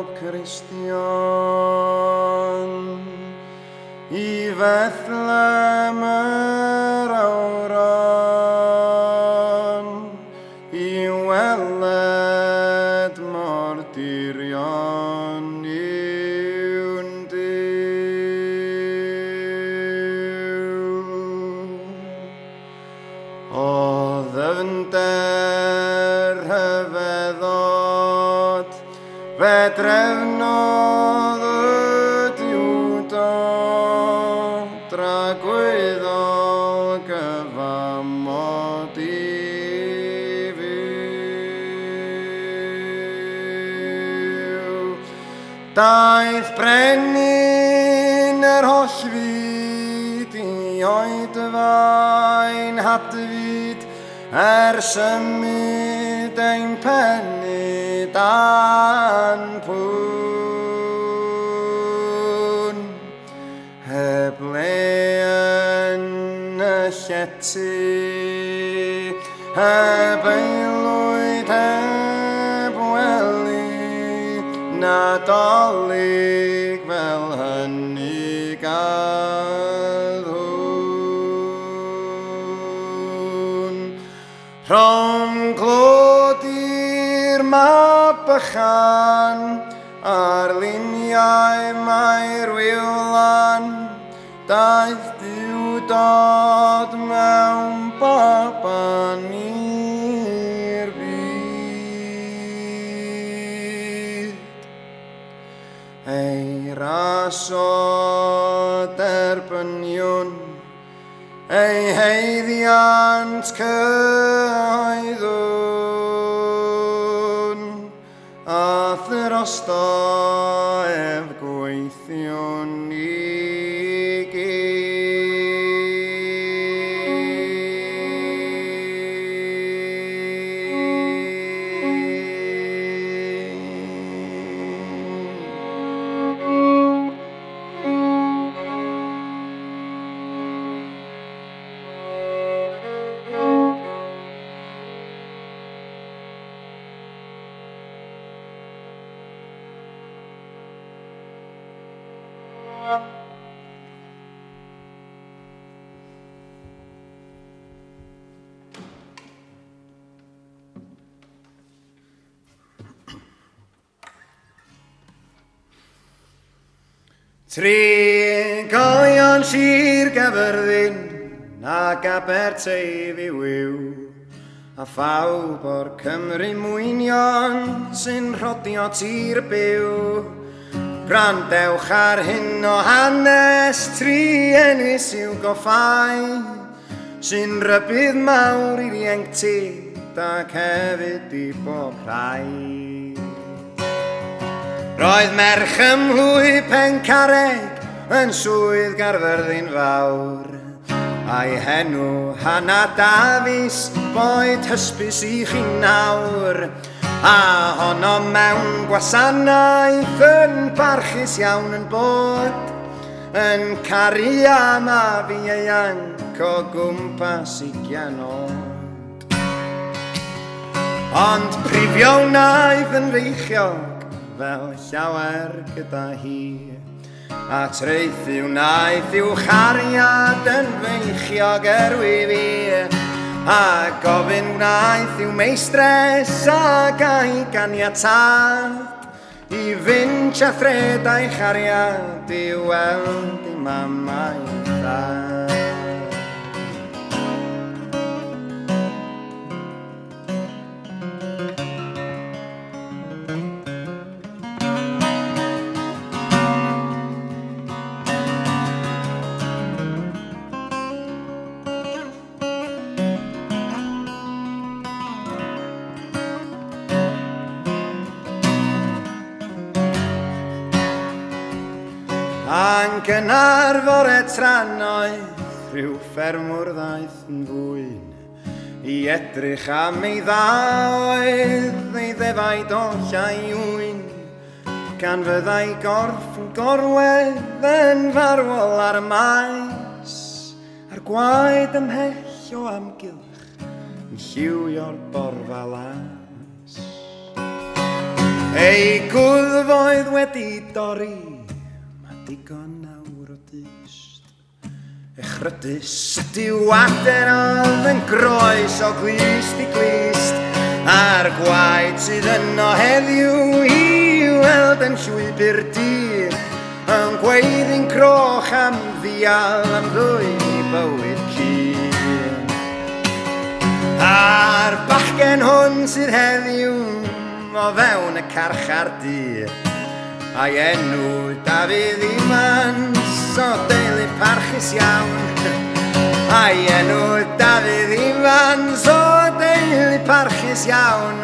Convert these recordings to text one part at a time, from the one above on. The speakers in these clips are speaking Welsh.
bob Christian I Bethlehem yr awran I weled martyrion i'wn Duw. O ddyfnder hyfeddod fe drefnodd y diwdod dragwyddol gyfamod I fyw. Daeth brenin yr holl fyd I oedfaen hadfyd symud ein pennu dan pwn heb le yn y llety heb aelwyd heb wely nadolig fel hynny gaddwn rhwng glod i'r mab bychan a'r luniau mae'r wylan daeth diwdod mewn baban i'r byd ei rasod erbyniwn ei heiddiant cyhoeddwn a throsto ef gweithiwn I Tri goion sir Gyfyrddin ac Aberteifi wyw a phawb o'r Cymru mwynion sy'n rhodio tir byw gwrandewch ar hyn o hanes tri ennis i'w goffau sy'n rybydd mawr i'r ieuenctid ac hefyd I bob rhai. Roedd merch ymhlwy Pencarreg yn swydd Garfyrddin fawr a'i henw Hana Dafis boed hysbys I chi nawr a honno mewn gwasanaeth yn barchus iawn yn bod yn caru am a fi ieuanc o gwmpas 20 oed ond prifionaeth yn feichiog fel llawer gyda hi a treithiw naeth i'w chariad yn feichiog fi a gofyn wnaeth i'w meistres ac a'i ganiatad I fynd a thred a'i chariad I weld I mamau dad. Ac yn arfor trannoedd rhyw ffermwr ddaeth yn fwyn I edrych am ei ddaoedd ei ddefaid o llai wyn gan fyddai gorff yn gorwedd yn farwol ar y maes a'r gwaed ymhell o amgylch yn lliwio'r borfa las Ei gwddfoedd wedi dorri, mae digon nawr o dyst. Echrydus ydy waden oedd yn groes o glist i glist, a'r gwaed sydd yno heddiw i weld yn llwybr di, yn gweiddi'n croch am ddial am ddwy bywyd cyn. A'r bachgen hwn sydd heddiw o fewn y carchar di, a'i enw Dafydd Ifans o deulu parchus iawn. A'i enw Dafydd Ifans o deulu parchus iawn.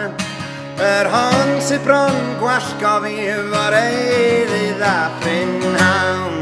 Yr hon sydd bron gwallgo fi fo'r eilydd a prynhawn.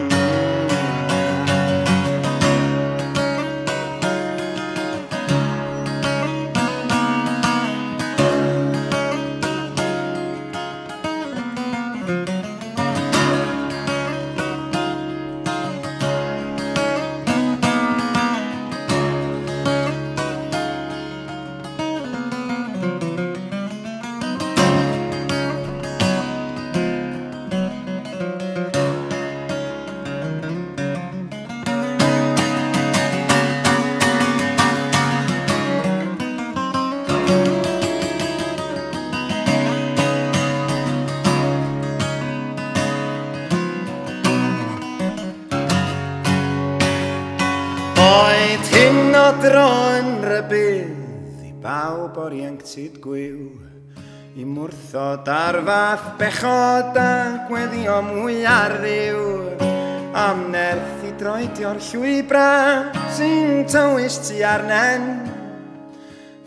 Dron rybydd i bawb o'r ieuenctid gwyw, i mwrthod ar fath bechod a gweddio mwy ar ddiw, am nerth i droedio'r llwybra sy'n tywys tu arnen,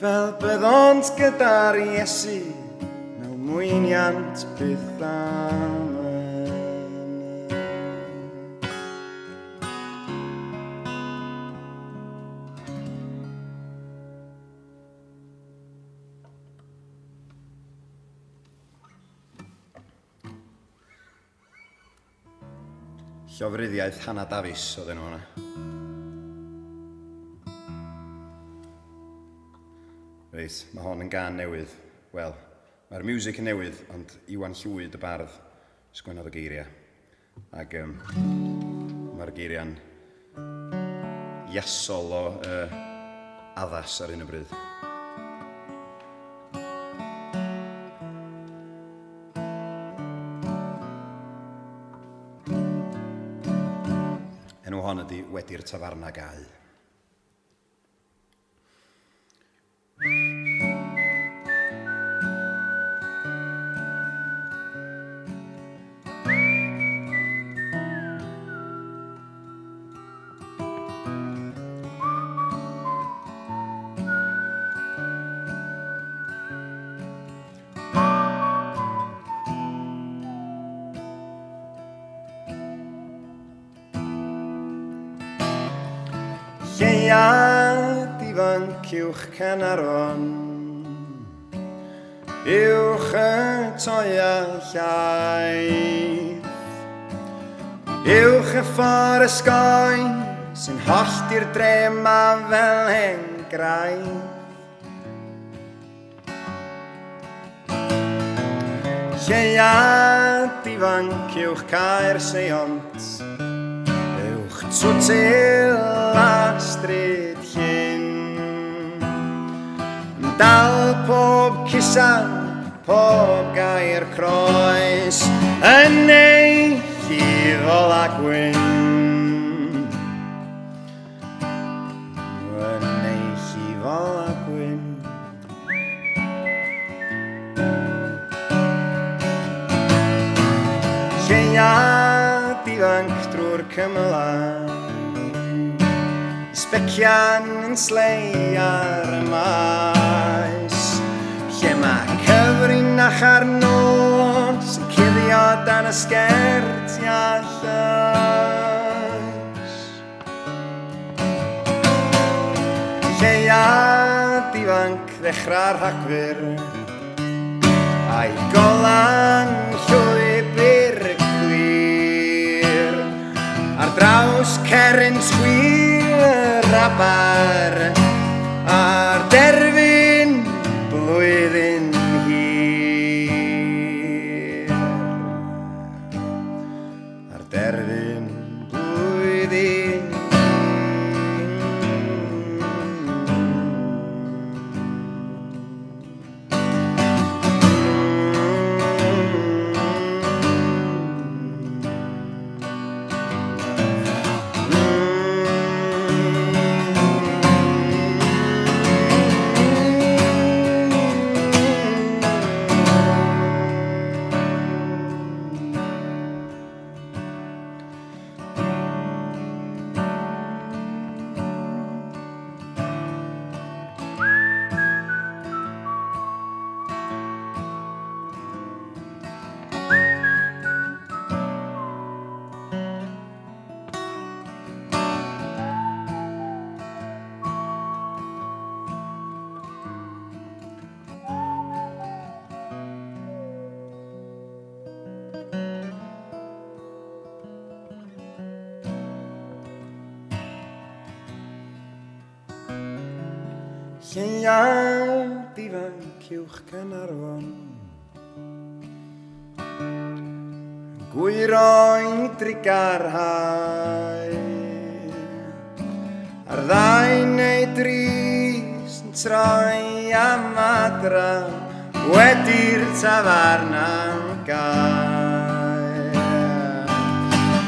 fel byddont gyda'r Iesu mewn mwyniant byth am. Llofruddiaeth Hannah Davies oedd enw hwnna. Reit, mae hon yn gan newydd. Wel, mae'r music yn newydd, ond Iwan Llwyd y bardd sgwennodd y geiriau. Ac mae'r geiriau'n iasol o addas ar un y bryd. Enw hon ydy Wedi'r Tafarna Gael. Lleuad ifanc uwch Caernarfon, uwch y toia llaeth, uwch y ffordd ysgoi sy'n hollti'r dre ma fel hengraeth. Lleuad ifanc uwch Caerseont, uwch Twtil a Stryd Llyn, dal pob cusan, pob gair croes, yn eillifol a gwyn. Yn eillifol a gwyn. Lleuad ifanc drwy'r cymylau, Sbecian yn slei ar y maes, lle mae cyfrin a charno sy'n cuddio dan y sgert a llais. Lleuad ifanc ddechrau'r Rhagfyr, a'i golan llwybr gwir, ar draws Ceryn Sgwir Rabar, ar derfyn blwyddyn hir. derfyn blwyddyn. Lleuad ifanc uwch Caernarfon, gwyroen drigarhau, a'r ddau neu dris yn troi am adra wedi'r tafarn am gael.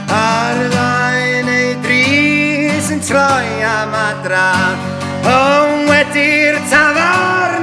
A'r ddau neu dris yn troi am adra wedi'r tafarn